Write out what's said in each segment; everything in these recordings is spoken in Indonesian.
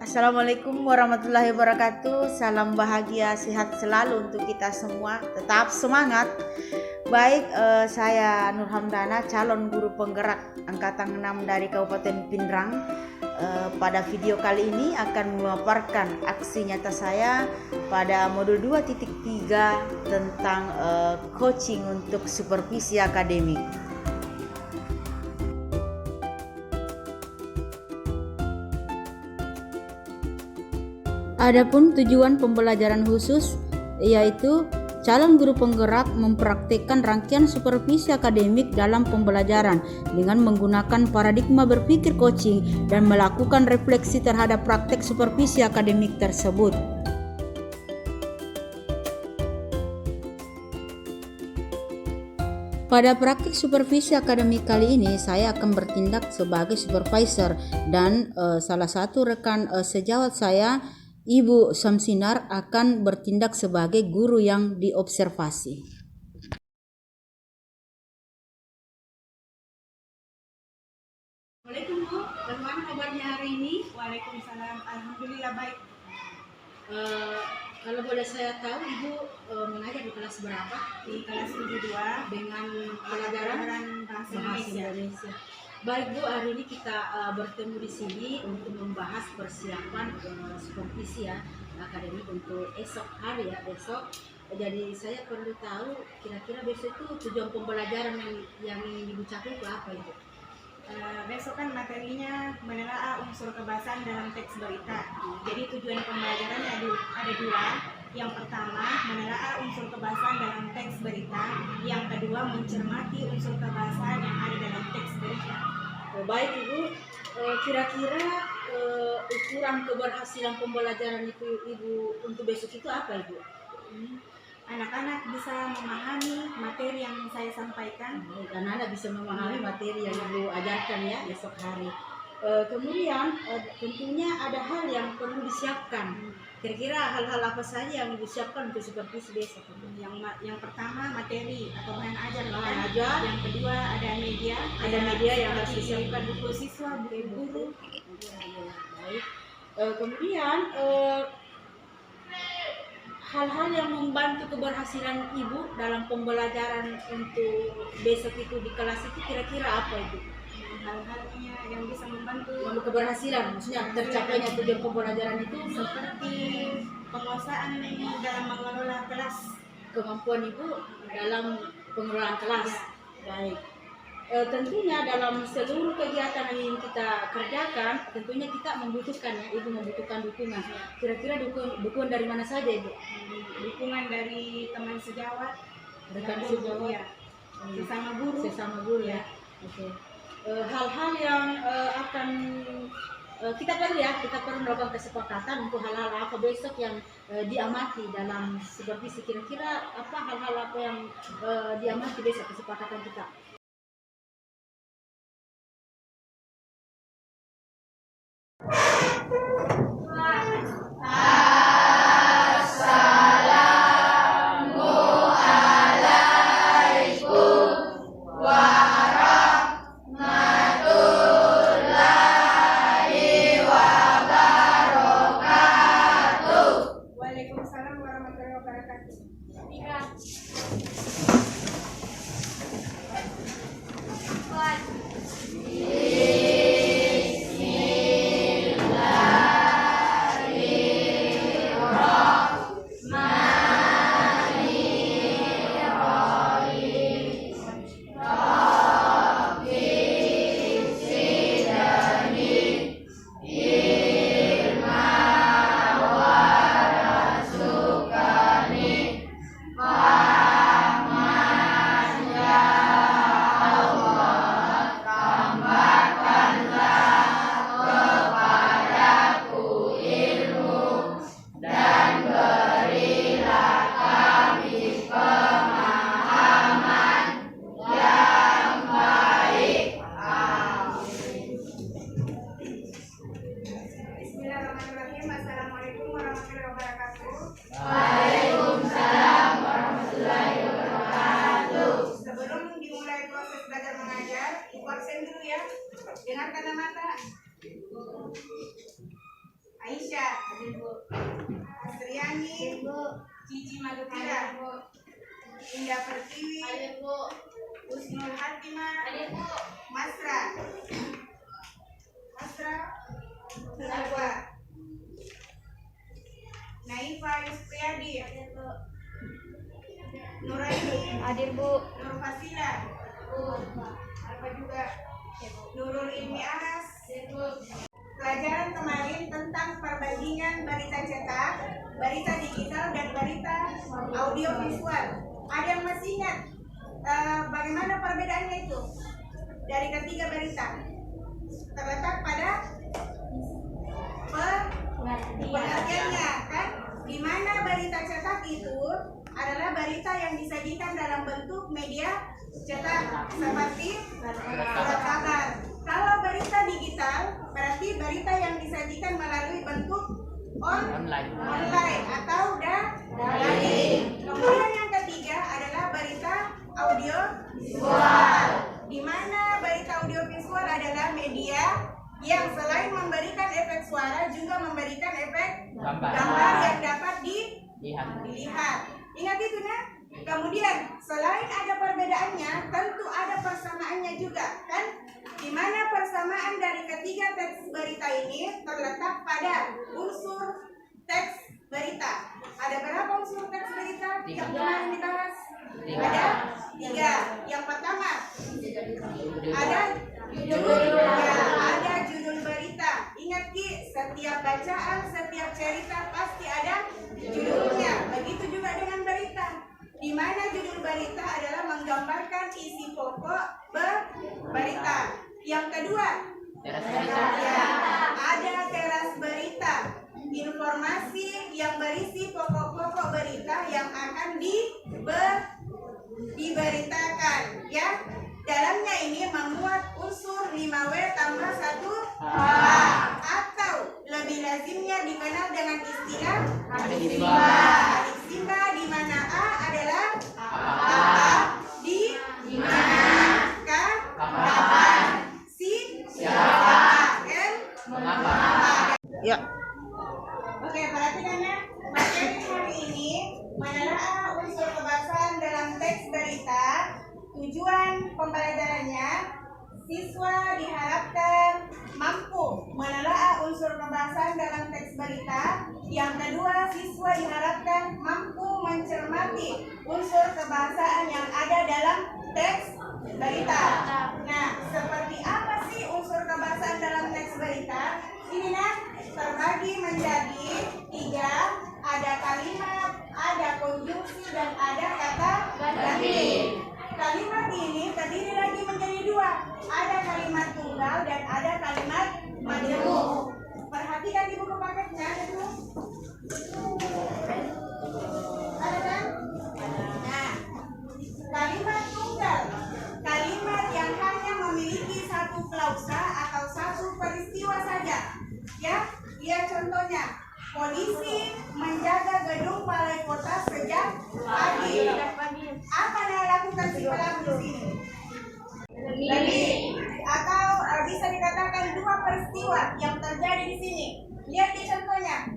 Assalamualaikum warahmatullahi wabarakatuh. Salam bahagia, sehat selalu untuk kita semua. Tetap semangat. Baik, saya Nur Hamdana, calon guru penggerak angkatan 6 dari Kabupaten Pindrang. Pada video kali ini akan memaparkan aksi nyata saya pada modul 2.3 tentang coaching untuk supervisi akademik. Adapun tujuan pembelajaran khusus yaitu calon guru penggerak mempraktikkan rangkaian supervisi akademik dalam pembelajaran dengan menggunakan paradigma berpikir coaching dan melakukan refleksi terhadap praktek supervisi akademik tersebut. Pada praktik supervisi akademik kali ini, saya akan bertindak sebagai supervisor dan salah satu rekan sejawat saya, Ibu Samsinar, akan bertindak sebagai guru yang diobservasi. Assalamualaikum Bu, bagaimana kabarnya hari ini? Waalaikumsalam, alhamdulillah baik. Kalau boleh saya tahu, Ibu mengajar di kelas berapa? Di kelas 72 Dengan pelajaran bahasa Indonesia. Indonesia. Baik Bu, hari ini kita bertemu di sini untuk membahas persiapan supervisi ya akademik untuk esok hari ya besok. Jadi saya perlu tahu kira-kira besok itu tujuan pembelajaran yang ingin Ibu capai itu apa itu? Besok kan materinya menelaah unsur kebahasaan dalam teks berita. Jadi tujuan pembelajarannya ada dua. Yang pertama menelaah unsur kebahasaan dalam teks berita. Yang kedua mencermati unsur kebahasaan yang ada dalam teks berita. Baik Ibu, kira-kira ukuran keberhasilan pembelajaran itu Ibu untuk besok itu apa Ibu? Anak-anak bisa memahami materi yang saya sampaikan. Anak-anak bisa memahami materi yang Ibu ajarkan ya besok hari. Kemudian tentunya ada hal yang perlu disiapkan. Kira-kira hal-hal apa saja yang Ibu siapkan untuk supervisi besok? Yang pertama materi atau bahan ajar. Yang kedua ada media. Ada media yang harus disiapkan. Buku siswa, buku guru. Baik. Kemudian hal-hal yang membantu keberhasilan Ibu dalam pembelajaran untuk besok itu di kelas itu kira-kira apa Ibu? Hal-halnya yang bisa membantu Keberhasilan, maksudnya tercapainya tujuan pembelajaran itu seperti penguasaan dalam mengelola kelas, kemampuan Ibu dalam pengelolaan kelas. Baik. Tentunya dalam seluruh kegiatan yang ingin kita kerjakan, tentunya kita membutuhkan ya, Ibu membutuhkan dukungan. Kira-kira dukungan dari mana saja Ibu? Dukungan dari teman sejawat, Rekan sejawat, ya, sesama guru ya. Oke. Hal-hal yang akan kita perlu melakukan kesepakatan untuk hal-hal apa besok yang diamati dalam supervisi. Kira-kira apa hal-hal apa yang diamati besok kesepakatan kita? Waalaikumsalam warahmatullahi wabarakatuh. Bismillahirrahmanirrahim. Assalamualaikum warahmatullahi wabarakatuh. Waalaikumsalam warahmatullahi wabarakatuh. Sebelum dimulai proses belajar mengajar, absen dulu ya. Dengarkan mata. Aisyah. Cici Magutira, Indah Pertiwi, Husnul Hatimah, Masra, Nazwa, Naifa Yuspriyadi, Nuraini, Nur Fasila, apa juga Nurul Ilmi Anas. Pelajaran kemarin tentang perbandingan berita cetak, berita digital, dan berita audio visual. Ada yang masih ingat bagaimana perbedaannya itu dari ketiga berita? Terletak pada pengertiannya, kan? Di mana berita cetak itu adalah berita yang disajikan dalam bentuk media cetak seperti surat kabar. Kalau berita digital berarti berita yang disajikan melalui bentuk online atau daring. Kemudian yang ketiga adalah berita audio visual, di mana berita audio visual adalah media yang selain memberikan efek suara juga memberikan efek gambar yang dapat dilihat. Ingat itu, nah? Kemudian selain ada perbedaannya, tentu ada persamaannya juga, kan? Di mana persamaan dari ketiga teks berita ini terletak pada unsur teks berita. Ada berapa unsur teks berita yang kemarin dibahas? Ada 3. Yang pertama ada judul berita. Ingat Ki, setiap bacaan, setiap cerita pasti ada judulnya. Begitu juga dengan berita, di mana judul berita adalah menggambarkan isi pokok berita. Yang kedua, ada teras berita, informasi yang berisi pokok-pokok berita yang akan diberitakan, ya. Dalamnya ini memuat unsur 5W tambah 1H, atau lebih lazimnya dikenal dengan istilah hadistimba, di mana A adalah apa, di mana, kapan, siapa, N mengapa. Ya. Oke, perhatikan ya. Materi hari ini menelaah unsur kebahasan dalam teks berita. Tujuan pembelajarannya, siswa diharapkan mampu menelaah unsur kebahasan dalam teks berita. Yang kedua, siswa diharapkan mampu mencermati unsur kebahasaan yang ada dalam teks berita. Nah, seperti apa sih unsur kebahasaan dalam teks berita? Ini nah, terbagi menjadi 3. Ada kalimat, ada konjungsi, dan ada kata ganti. Kalimat ini terdiri lagi menjadi 2. Ada kalimat tunggal dan ada kalimat majemuk. Perhatikan di buku paketnya, ada tuh. Ada kan? Nah, kalimat tunggal, kalimat yang hanya memiliki satu klausa atau satu peristiwa saja. Ya, lihat contohnya. Polisi menjaga gedung balai kota sejak pagi. Apa yang lakukan si pelaku di sini? Lebih. Atau bisa dikatakan 2 peristiwa yang terjadi di sini. Lihat di contohnya.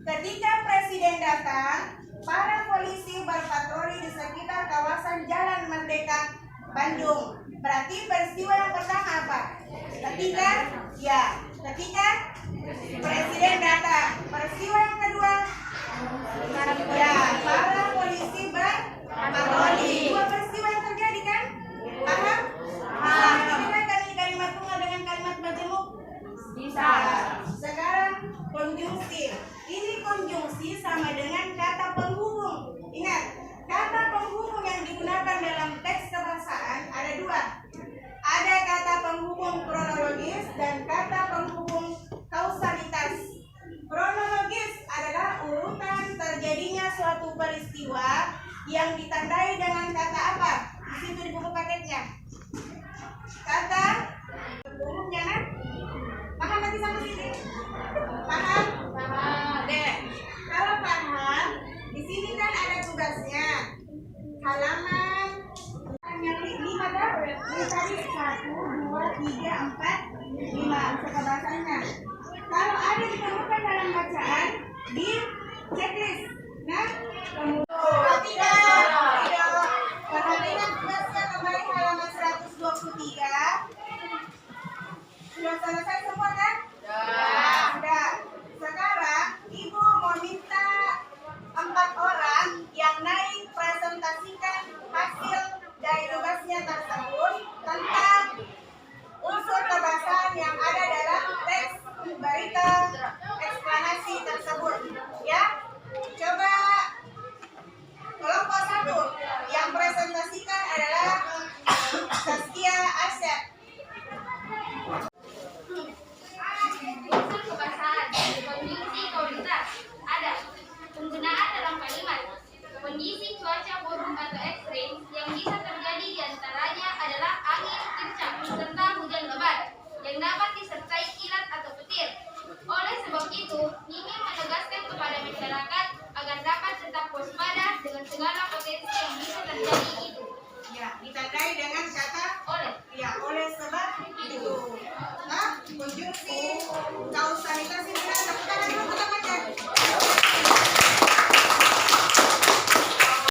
Ketika presiden datang, para polisi berpatroli di sekitar kawasan Jalan Merdeka, Bandung. Berarti peristiwa yang pertama apa? Ketika presiden datang. Peristiwa yang kedua, ya, para polisi berpatroli. 2 peristiwa yang terjadi, kan? Paham? Bisa kalimat tunggal dengan kalimat majemuk? Bisa. Sekarang konjungsi. Ini konjungsi sama dengan kata penghubung. Ingat, kata penghubung yang digunakan dalam teks kebahasaan ada 2. Ada kata penghubung kronologis dan kata penghubung kausalitas. Kronologis adalah urutan terjadinya suatu peristiwa yang ditandai dengan kata apa? Di situ di buku paketnya. Kata penghubungnya, kan? Paham nanti sampai sini? Paham? Oke. Kalau paham, di sini kan ada tugasnya. Halaman yang 5 dah. Tadi 1, 2, 3, 4, 5 kebahasanya. Kalau ada ditemukan dalam bacaan, di checklist. konjungsi, kausalitas itu kan tepuk tangan dulu teman-teman.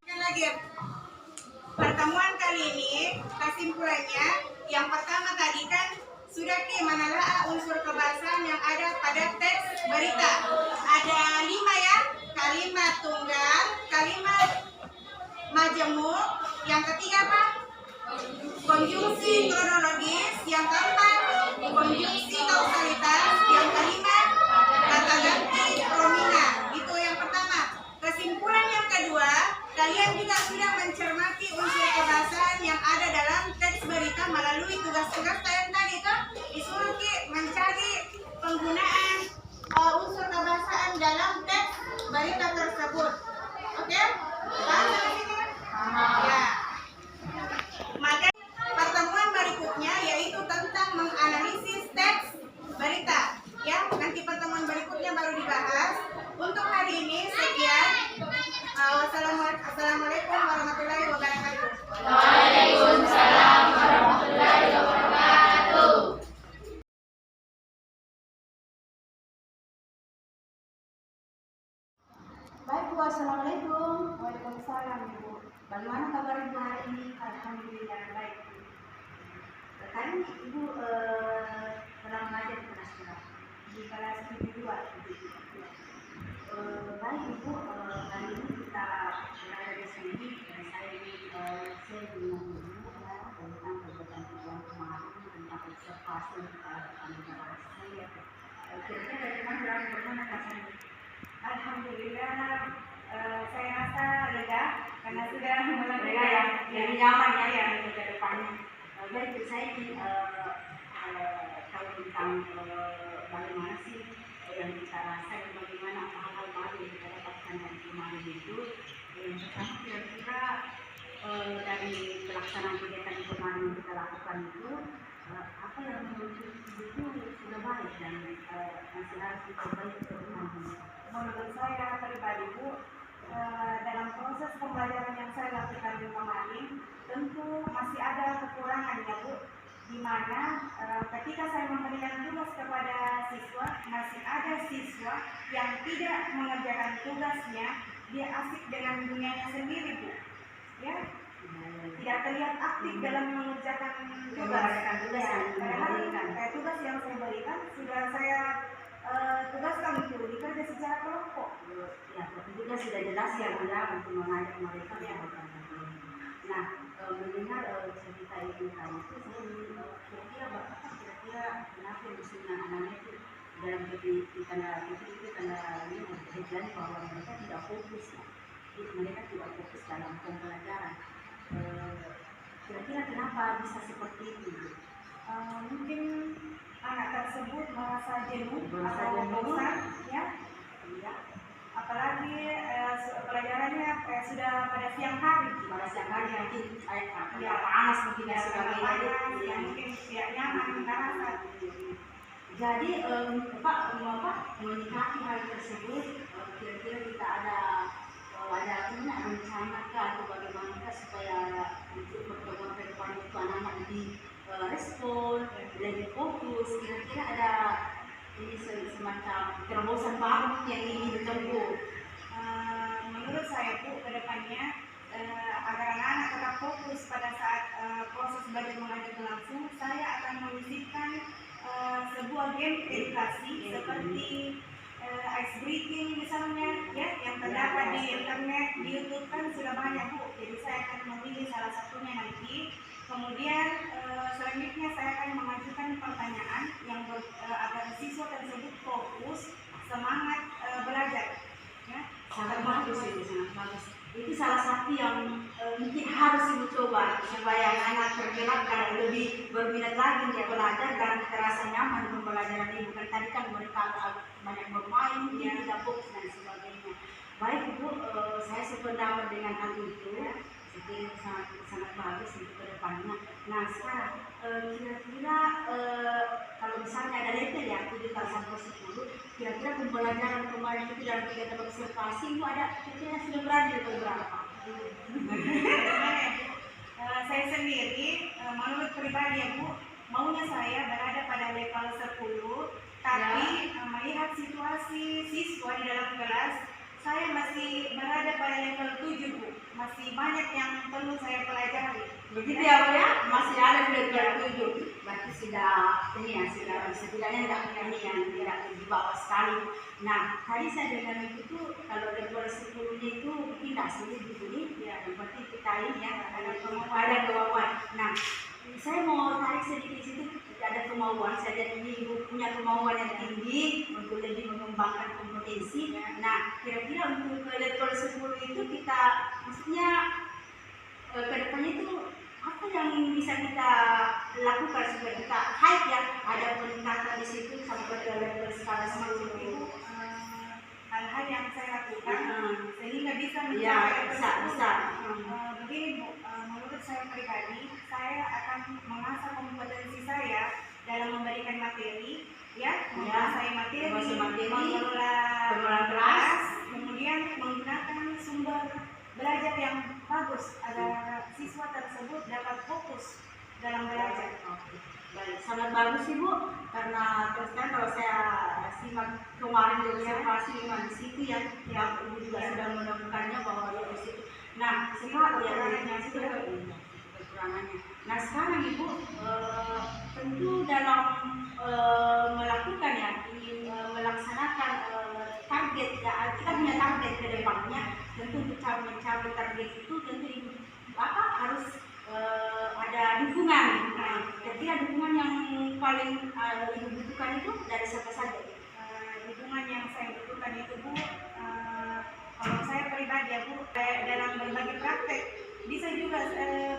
Sekali lagi. Pertemuan kali ini kesimpulannya yang pertama tadi kan sudah menelaah unsur kebahasaan yang ada pada teks berita. Ada 5 ya, kalimat tunggal, kalimat majemuk, yang ketiga apa? Konjungsi kronologis, yang keempat konjungsi kausalitas, yang kelima kata ganti pronominal. Itu yang pertama. Kesimpulan yang kedua, kalian juga sudah mencermati unsur kebahasaan yang ada dalam teks berita melalui tugas-tugas kalian tadi itu disuruh mencari penggunaan unsur kebahasaan dalam teks berita tersebut. Oke? Paham sampai sini? Ya. Maka pertemuan berikutnya yaitu tentang menganalisis teks berita. Ya, nanti pertemuan berikutnya baru dibahas. Untuk hari ini sekian. Wassalamualaikum warahmatullahi wabarakatuh. Waalaikumsalam warahmatullahi wabarakatuh. Baik Bu, assalamualaikum. Waalaikumsalam Ibu. Bagaimana kabar Ibu hari ini? Alhamdulillah baik. Tadi Ibu pernah mengajar di kelas berapa? Di kelas 72. Baik Ibu, kali ini kita berada di sini dan saya ingin dulu tentang kegiatan kemarin tentang observasi yang kita lakukan di kelas. Kira-kira bagaimana rasanya? Alhamdulillah, saya rasa lega karena sudah mulai Mereka yang jadi nyaman ya yang ke depannya. Baik, saya ingin tahu tentang bagaimana sih yang kita rasa dan bagaimana hal-hal baru yang kita dapatkan dari kemarin itu. Yang pertama kira-kira dari pelaksanaan kegiatan kemarin yang kita lakukan itu apa yang menurut itu sudah baik dan masih harus diperbaiki ke depan. menurut saya pribadi Bu, dalam proses pembelajaran yang saya lakukan di kemarin tentu masih ada kekurangan ya Bu, di mana ketika saya memberikan tugas kepada siswa masih ada siswa yang tidak mengerjakan tugasnya, dia asik dengan dunianya sendiri Bu, ya tidak terlihat aktif dalam mengerjakan tugas. Tugas yang saya berikan sudah saya tugaskan itu dikerja secara kelompok. Ya, tapi juga sudah jelas ya Bunda untuk mengajak mereka ya. Nah, mendengar cerita ibu tadi itu saya kira-kira kenapa misalnya anak-anak itu dalam tanda itu tanda ini headline bahwa mereka tidak fokus ya. Mereka tidak fokus dalam pembelajaran. Kira-kira kenapa bisa seperti itu? Mungkin anak tersebut merasa jenuh atau bosan ya. Apalagi pelajarannya sudah pada siang hari. Nanti Ya, panas mungkin dan sebagainya, sebagainya. yang mungkin tidak nyaman merasa. Jadi Pak menyikapi hal tersebut, kira-kira kita ada rencana atau bagaimana supaya untuk pertemuan ke depan itu anak-anak lebih respon, lebih fokus. Kira-kira ada ini semacam terobosan baru yang ingin ditempuh. Menurut saya Bu, ke depannya agar anak-anak tetap fokus pada saat proses belajar mengajar berlangsung, saya akan mewujudkan sebuah game edukasi seperti ice breaking misalnya ya, yang terdapat di internet, di YouTube kan sudah banyak Bu. Jadi saya akan memilih salah satunya nanti. Kemudian selanjutnya saya akan mengajukan pertanyaan yang agar siswa tersebut fokus, semangat belajar. Ya. Sangat bagus itu, sangat bagus. Itu salah satu yang mungkin harus dicoba supaya anak tergerak dan lebih berminat lagi untuk belajar dan terasa nyaman dengan pembelajaran ini. Bukan tadi kan mereka banyak bermain, dia tidak fokus dan sebagainya. Baik Ibu, saya sependapat dengan hal itu. Saya kira sangat bagus untuk ke depannya. Nah sekarang kira-kira kalau misalnya ada level ya 7 sampai 10, kira-kira pembelajaran kemarin itu dalam kegiatan observasi itu ada kira-kira sudah berada di berapa? Saya sendiri menurut pribadi ya Bu, maunya saya berada pada level 10, tapi melihat situasi siswa di dalam kelas, saya masih berada pada level 7, Bu. Masih banyak yang perlu saya pelajari. Begitu ya Bu ya, masih ada di level 7. Berarti sudah ini ya, sudah setidaknya tidak ini yang tidak di bawah sekali. Nah, tadi saya dengar itu kalau level 10 itu pindah sendiri di sini, ya berarti kita ini ya ada kemauan. Nah, saya mau tarik sedikit di situ, ada kemauan, saya jadi ibu punya kemauan yang tinggi untuk lebih mengembangkan kompetensi. Nah, kira-kira untuk ke level 10 itu kita maksudnya ke depannya itu apa yang bisa kita lakukan supaya kita high ya, ada peningkatan di situ sampai ke level skala 10 itu. Hal-hal yang saya lakukan sehingga bisa Ya, mencapai bisa. Begini Bu, menurut saya pribadi, saya akan mengasah kompetensi saya dalam memberikan materi, ya, menguasai materi, mengelola kelas, kemudian menggunakan sumber belajar yang bagus agar siswa tersebut dapat fokus dalam belajar. Baik, sangat bagus Ibu, karena terus kan kalau saya simak kemarin di observasi memang di situ ya, Ibu juga sudah menemukannya bahwa ya di situ. Nah, sekarang ya situ kekurangannya. Nah sekarang Ibu tentu dalam melakukan ya, melaksanakan target ya, kita punya target ke depannya. Tentu untuk mencapai target itu tentu Ibu harus ada dukungan. Nah, kira-kira dukungan yang paling Ibu butuhkan itu dari siapa saja? Dukungan yang saya butuhkan itu Bu, kalau saya pribadi ya Bu, dalam berbagai praktek bisa juga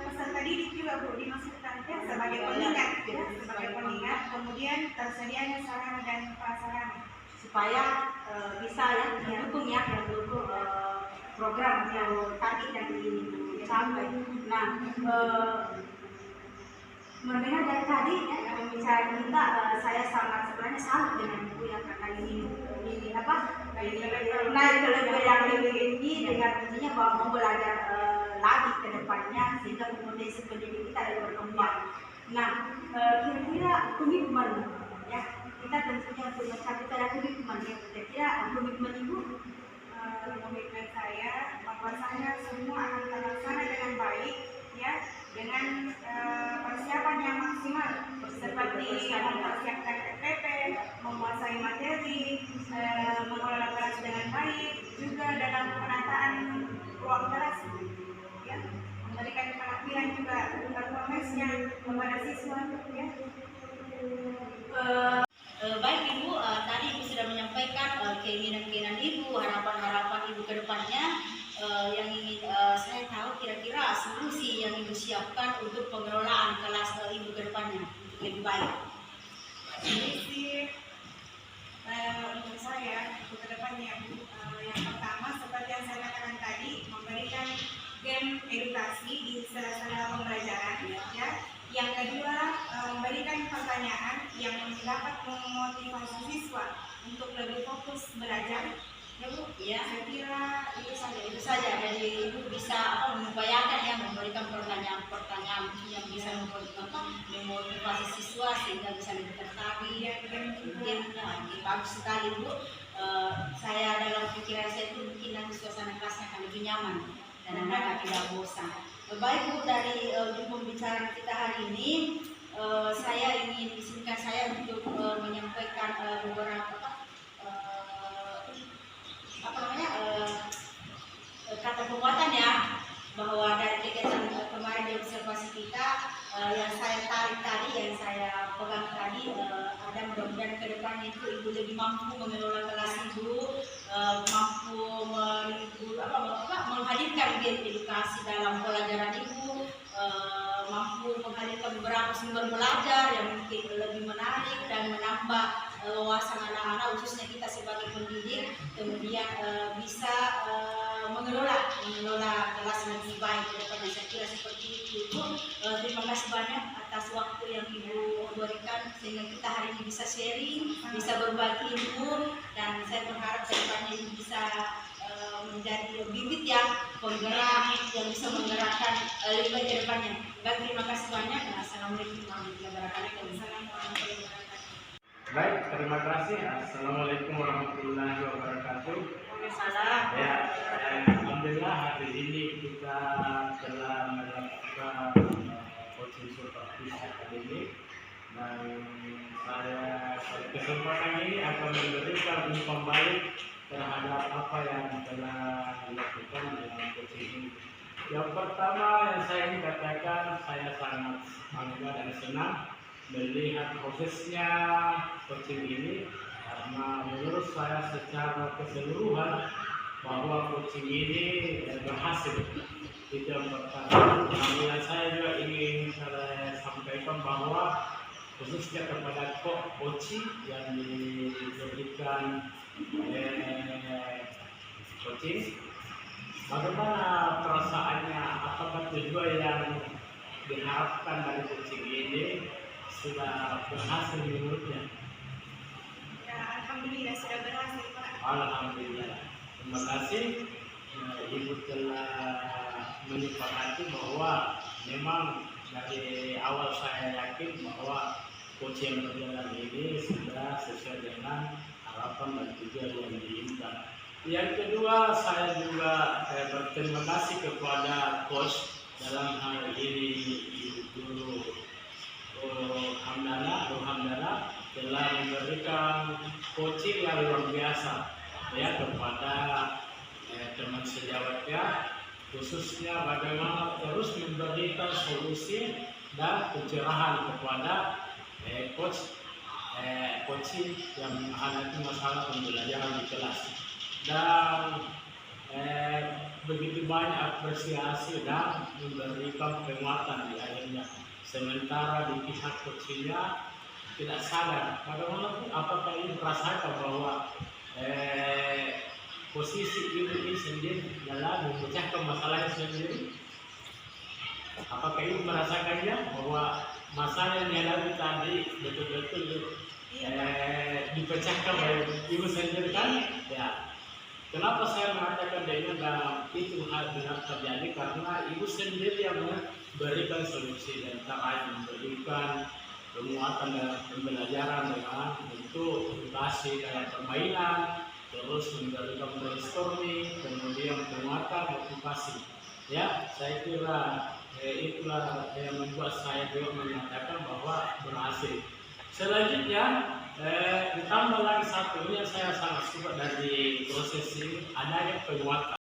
peserta didik juga Bu dimasukkan ya, sebagai pengingat, ya, sebagai pengingat, kemudian tersedianya sarana dan prasarana Supaya bisa ya mendukung program atau target yang dicapai. Nah, mendengar dari tadi ya pembicaraan kita, saya sangat sebenarnya salut dengan Ibu yang karena ini naik ke level yang lebih tinggi dengan intinya bahwa mau belajar lagi ke depannya sehingga kompetensi pendidik kita ada berkembang. Nah, kira-kira komitmen ya kita tentunya untuk mencapai pada komitmen ya, kira-kira komitmen Ibu. Komitmen saya bahwa saya semua akan terlaksana dengan baik ya, dengan persiapan yang maksimal seperti mempersiapkan FPP, menguasai materi, mengelola kelas dengan baik, juga dalam penataan ruang kelas ya, memberikan penampilan juga performance-nya kepada siswa ya. Baik Ibu, tadi Ibu sudah menyampaikan keinginan-keinginan Ibu, harapan-harapan Ibu ke depannya. Yang ingin saya tahu kira-kira solusi yang Ibu siapkan untuk pengelolaan kelas Ibu ke depannya lebih baik. Solusi untuk saya untuk ke depannya Bu, yang pertama seperti yang saya katakan tadi, memberikan game edukasi di sela-sela pembelajaran ya. Yang kedua, memberikan pertanyaan yang dapat memotivasi siswa untuk lebih fokus belajar. Ya Bu, Ya, saya kira itu saja. itu saja. Jadi Ibu bisa membayangkan ya, memberikan pertanyaan-pertanyaan yang bisa memotivasi siswa sehingga bisa lebih tertarik. Mungkin bagus sekali Bu. Saya dalam pikiran saya itu mungkin nanti suasana kelasnya akan lebih nyaman dan anak tidak bosan. Baik Bu, dari ujung pembicaraan kita hari ini, saya ingin izinkan saya untuk menyampaikan beberapa kata penguatan ya, bahwa dari kegiatan kemarin di observasi kita yang saya tarik tadi, yang saya pegang tadi, ada mudah-mudahan ke depan itu Ibu lebih mampu mengelola kelas Ibu, mampu menghadirkan edukasi dalam pelajaran Ibu, mampu menghadirkan beberapa sumber belajar yang mungkin lebih menarik dan menambah wawasan anak-anak khususnya kita sebagai pendidik, kemudian bisa mengelola kelas lebih baik ke depannya. Saya kira seperti itu. Terima kasih banyak atas waktu yang Ibu berikan sehingga kita hari ini bisa sharing, bisa berbagi ilmu, dan saya berharap ke depannya Ibu bisa menjadi bibit yang penggerak yang bisa menggerakkan lebih baik ke depannya. Dan terima kasih banyak. Assalamualaikum warahmatullahi wabarakatuh. Baik, terima kasih. Assalamualaikum warahmatullahi wabarakatuh. Waalaikumsalam. Ya, alhamdulillah hari ini kita telah melakukan coaching supervisi akademik, dan saya pada kesempatan ini akan memberikan info baik terhadap apa yang telah dilakukan dalam coaching ini. Yang pertama yang saya ingin katakan, saya sangat bangga dan senang melihat prosesnya coaching ini, karena menurut saya secara keseluruhan bahwa coaching ini berhasil. Itu yang pertama. Kemudian saya juga ingin sampaikan bahwa khususnya kepada coaching yang diberikan coaching, bagaimana perasaannya, apakah tujuan yang diharapkan dari coaching ini sudah berhasil menurutnya? Ya, alhamdulillah sudah berhasil, Pak. Alhamdulillah. Terima kasih. Ibu telah menyepakati bahwa memang dari awal saya yakin bahwa coaching yang berjalan ini sudah sesuai dengan harapan dan tujuan yang diinginkan. Yang kedua, saya juga berterima kasih kepada coach dalam hal ini Ibu Guru Hamdana telah memberikan coaching yang luar biasa ya kepada teman sejawatnya, khususnya bagaimana terus memberikan solusi dan pencerahan kepada coaching yang menghadapi masalah pembelajaran di kelas. Dan begitu banyak apresiasi dan memberikan penguatan di akhirnya. Sementara di pihak coachingnya tidak sadar bagaimanapun apakah ini merasakan bahwa posisi ibu ini sendiri dalam memecahkan masalahnya sendiri. Apakah ibu merasakannya bahwa masalah yang dihadapi tadi betul-betul dipecahkan oleh ibu sendiri kan? Ya. Kenapa saya mengatakan dengan itu hal benar terjadi, karena ibu sendiri yang memberikan solusi dan terkait memberikan penguatan dalam pembelajaran dengan bentuk edukasi dalam permainan, terus memberikan brainstorming, kemudian penguatan motivasi. Ya, saya kira itulah yang membuat saya juga menyatakan bahwa berhasil. Selanjutnya, ditambah lagi satu yang saya sangat suka dari proses ini, adanya penguatan.